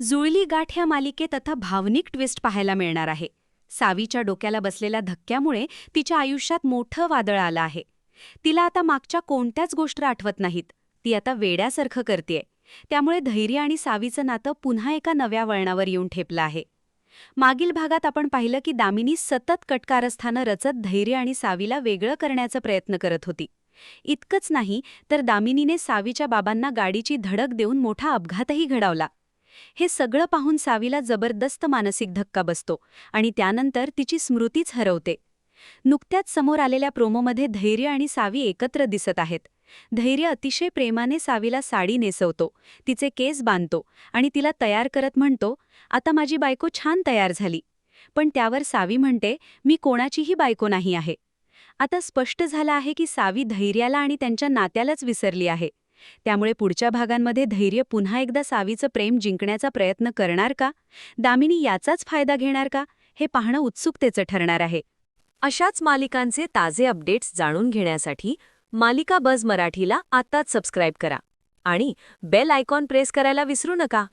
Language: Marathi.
जुळली गाठ ह्या मालिकेत आता भावनिक ट्विस्ट पाहायला मिळणार आहे. सावीच्या डोक्याला बसलेल्या धक्क्यामुळे तिच्या आयुष्यात मोठं वादळ आलं आहे. तिला आता मागच्या कोणत्याच गोष्टी आठवत नाहीत. ती आता वेड्यासारखं करतेय. त्यामुळे धैर्य आणि सावीचं नातं पुन्हा एका नव्या वळणावर येऊन ठेपलं आहे. मागील भागात आपण पाहिलं की दामिनी सतत कटकारस्थानं रचत धैर्य आणि सावीला वेगळं करण्याचा प्रयत्न करत होती. इतकंच नाही तर दामिनीने सावीच्या बाबांना गाडीची धडक देऊन मोठा अपघातही घडवला. हे सगळं पाहून सावीला जबरदस्त मानसिक धक्का बसतो आणि त्यानंतर तिची स्मृतीच हरवते. नुकत्याच समोर आलेल्या प्रोमोमध्ये धैर्य आणि सावी एकत्र दिसत आहेत. धैर्य अतिशय प्रेमाने सावीला साडी नेसवतो, तिचे केस बांधतो आणि तिला तयार करत म्हणतो, आता माझी बायको छान तयार झाली. पण त्यावर सावी म्हणते, मी कोणाचीही बायको नाही आहे. आता स्पष्ट झालं आहे की सावी धैर्याला आणि त्यांच्या नात्यालाच विसरली आहे. त्यामुळे पुढच्या भागांमध्ये धैर्य पुन्हा एकदा सावीचं प्रेम जिंकण्याचा प्रयत्न करणार का? दामिनी याचाच फायदा घेणार का? हे पाहणं उत्सुकतेचं ठरणार आहे. अशाच मालिकांचे ताजे अपडेट्स जाणून घेण्यासाठी मालिका बझ मराठीला आत्ताच सबस्क्राईब करा आणि बेल आयकॉन प्रेस करायला विसरू नका.